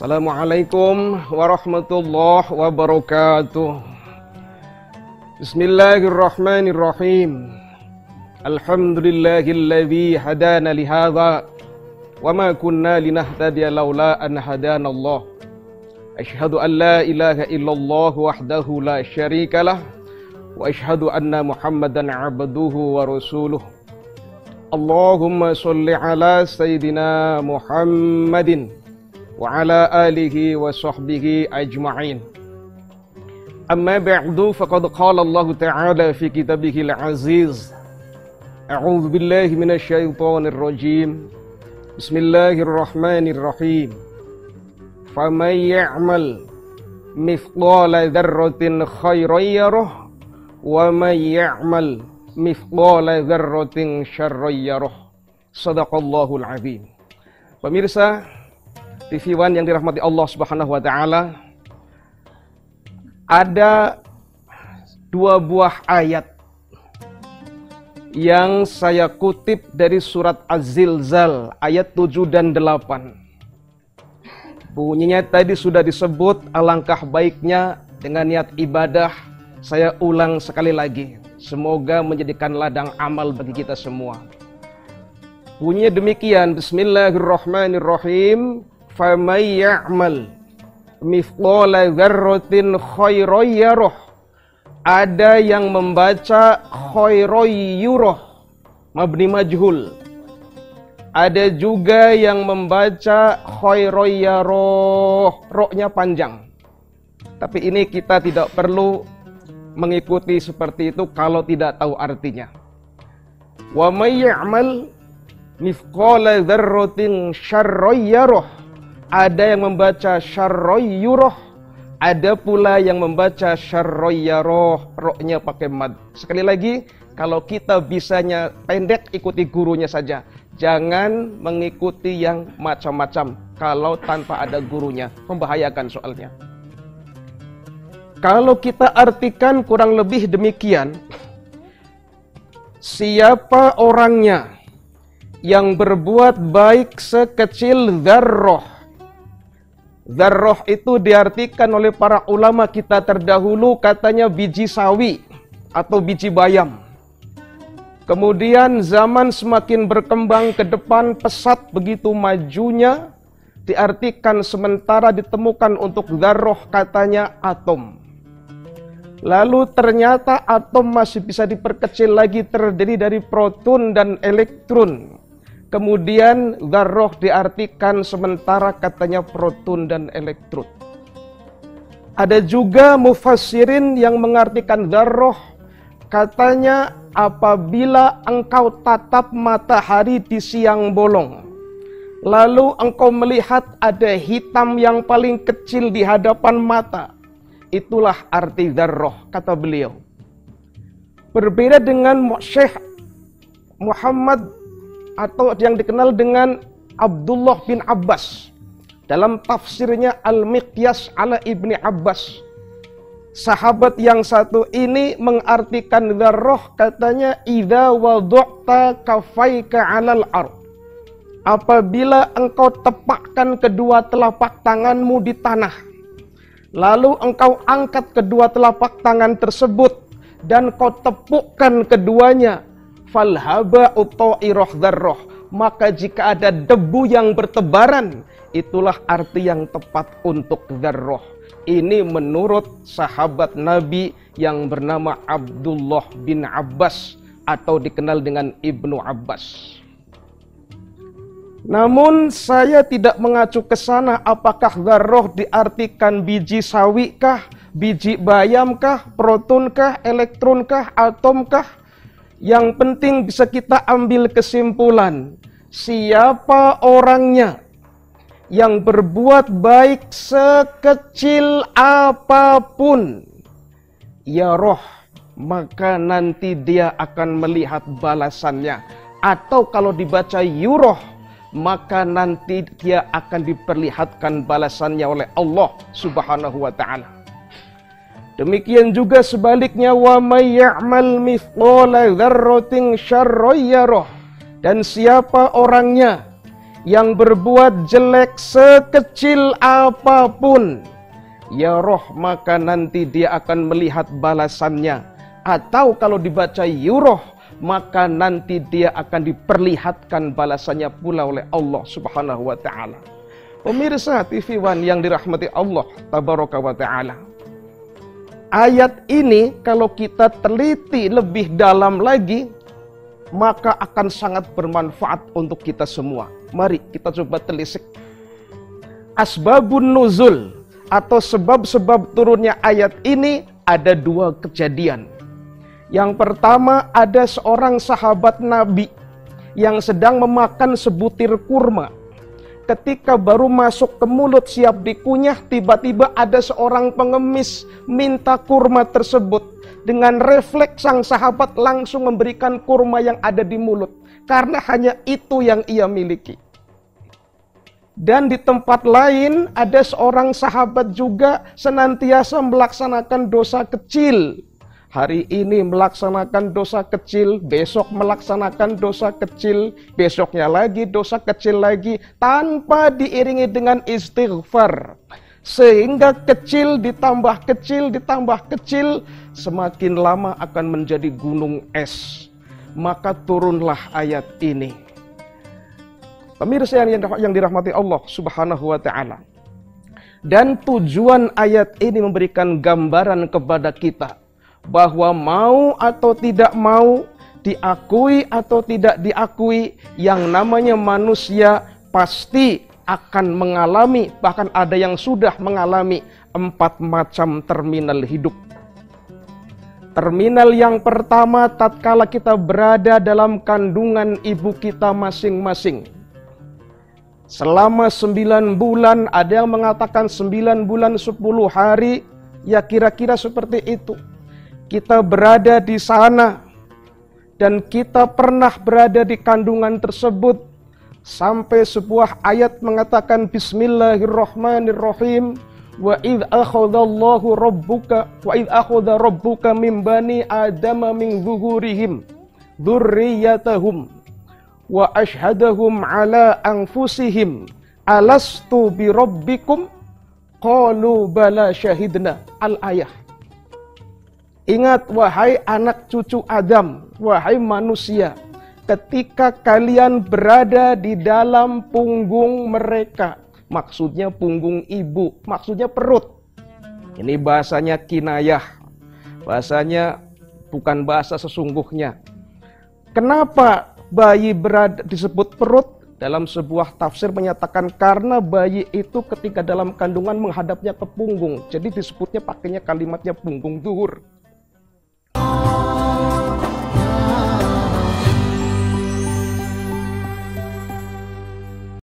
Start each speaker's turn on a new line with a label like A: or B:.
A: Assalamualaikum warahmatullahi wabarakatuh. Bismillahirrahmanirrahim. Alhamdulillahilladzi hadana lihadza wa ma kunna linahtadiya laula an hadana Allah. Asyhadu an la ilaha illallah wahdahu la syarikalah wa asyhadu anna Muhammadan abduhu wa rasuluh. Allahumma sholli ala sayyidina Muhammadin wa ala alihi wa sahbihi ajma'in. Amma ba'du, faqad qala Allah Ta'ala fi kitabihil aziz. A'udzu billahi minasy syaithanir rajim. Bismillahirrahmanirrahim. Faman ya'mal mithqala dzarratin khairan yarah wa man ya'mal mithqala dzarratin syarran yarah. Shadaqallahul azim. Pemirsa TV One yang dirahmati Allah Subhanahu wa taala, ada dua buah ayat yang saya kutip dari surat Az-Zilzal ayat 7 dan 8. Bunyinya tadi sudah disebut, alangkah baiknya dengan niat ibadah. Saya ulang sekali lagi, semoga menjadikan ladang amal bagi kita semua. Bunyinya demikian, Bismillahirrahmanirrahim. Faman ya'mal mithqala dzarratin khairan yarah. Ada yang membaca khairan yurah, mabni majhul. Ada juga yang membaca khairan yarah, roknya panjang. Tapi ini kita tidak perlu mengikuti seperti itu kalau tidak tahu artinya. Wa may ya'mal mithqala dzarratin syarran yarah. Ada yang membaca syarran yurah, ada pula yang membaca syarran yarah, roknya pakai mad. Sekali lagi, kalau kita bisanya pendek, ikuti gurunya saja. Jangan mengikuti yang macam-macam kalau tanpa ada gurunya, membahayakan soalnya. Kalau kita artikan kurang lebih demikian, siapa orangnya yang berbuat baik sekecil dzarrah. Dzarrah itu diartikan oleh para ulama kita terdahulu, katanya biji sawi atau biji bayam. Kemudian zaman semakin berkembang ke depan, pesat begitu majunya, diartikan sementara ditemukan untuk dzarrah katanya atom. Lalu ternyata atom masih bisa diperkecil lagi, terdiri dari proton dan elektron. Kemudian dzarrah diartikan sementara katanya proton dan elektron. Ada juga mufassirin yang mengartikan dzarrah, katanya apabila engkau tatap matahari di siang bolong, lalu engkau melihat ada hitam yang paling kecil di hadapan mata, itulah arti dzarrah, kata beliau. Berbeda dengan Syekh Muhammad atau yang dikenal dengan Abdullah bin Abbas dalam tafsirnya Al-Miqyas ala Ibni Abbas. Sahabat yang satu ini mengartikan dzarrah, katanya idza wada'ta kafaika 'alal ard. Apabila engkau tepakkan kedua telapak tanganmu di tanah, lalu engkau angkat kedua telapak tangan tersebut dan kau tepukkan keduanya, falhaba utairah dzarrah, maka jika ada debu yang bertebaran, itulah arti yang tepat untuk dzarrah. Ini menurut sahabat Nabi yang bernama Abdullah bin Abbas atau dikenal dengan Ibnu Abbas. Namun saya tidak mengacu ke sana apakah dzarrah diartikan biji sawikah, biji bayamkah, protonkah, elektronkah, atomkah. Yang penting bisa kita ambil kesimpulan, siapa orangnya yang berbuat baik sekecil apapun, ya roh, maka nanti dia akan melihat balasannya. Atau kalau dibaca yuroh, maka nanti dia akan diperlihatkan balasannya oleh Allah Subhanahu wa ta'ala. Demikian juga sebaliknya, wa may ya'mal mithqala dzarratin syarran yarah. Dan siapa orangnya yang berbuat jelek sekecil apapun, yaroh, maka nanti dia akan melihat balasannya. Atau kalau dibaca yuroh, maka nanti dia akan diperlihatkan balasannya pula oleh Allah Subhanahu wa ta'ala. Pemirsa TV One yang dirahmati Allah Tabaraka wa ta'ala, ayat ini kalau kita teliti lebih dalam lagi, maka akan sangat bermanfaat untuk kita semua. Mari kita coba telisik. Asbabun nuzul atau sebab-sebab turunnya ayat ini ada dua kejadian. Yang pertama, ada seorang sahabat Nabi yang sedang memakan sebutir kurma. Ketika baru masuk ke mulut siap dikunyah, tiba-tiba ada seorang pengemis minta kurma tersebut. Dengan refleks sang sahabat langsung memberikan kurma yang ada di mulut, karena hanya itu yang ia miliki. Dan di tempat lain ada seorang sahabat juga senantiasa melaksanakan dosa kecil. Hari ini melaksanakan dosa kecil, besok melaksanakan dosa kecil, besoknya lagi dosa kecil lagi, tanpa diiringi dengan istighfar. Sehingga kecil ditambah kecil ditambah kecil, semakin lama akan menjadi gunung es. Maka turunlah ayat ini. Pemirsa yang dirahmati Allah Subhanahu wa ta'ala. Dan tujuan ayat ini memberikan gambaran kepada kita bahwa mau atau tidak mau, diakui atau tidak diakui, yang namanya manusia pasti akan mengalami, bahkan ada yang sudah mengalami 4 macam terminal hidup. Terminal yang pertama tatkala kita berada dalam kandungan ibu kita masing-masing. Selama 9 bulan, ada yang mengatakan 9 bulan 10 hari, ya kira-kira seperti itu. Kita berada di sana dan kita pernah berada di kandungan tersebut sampai sebuah ayat mengatakan Bismillahirrahmanirrahim, wa idh akhadallahu rabbuka wa idh akhadha rabbuka min bani adama min zuhurihim dzurriyyatahum wa ashhadahum ala anfusihim alastu bi rabbikum qalu bala syahidna. Al-ayah. Ingat, wahai anak cucu Adam, wahai manusia, ketika kalian berada di dalam punggung mereka, maksudnya punggung ibu, maksudnya perut. Ini bahasanya kinayah, bahasanya bukan bahasa sesungguhnya. Kenapa bayi berada disebut perut? Dalam sebuah tafsir menyatakan karena bayi itu ketika dalam kandungan menghadapnya ke punggung, jadi disebutnya pakainya kalimatnya punggung duhur.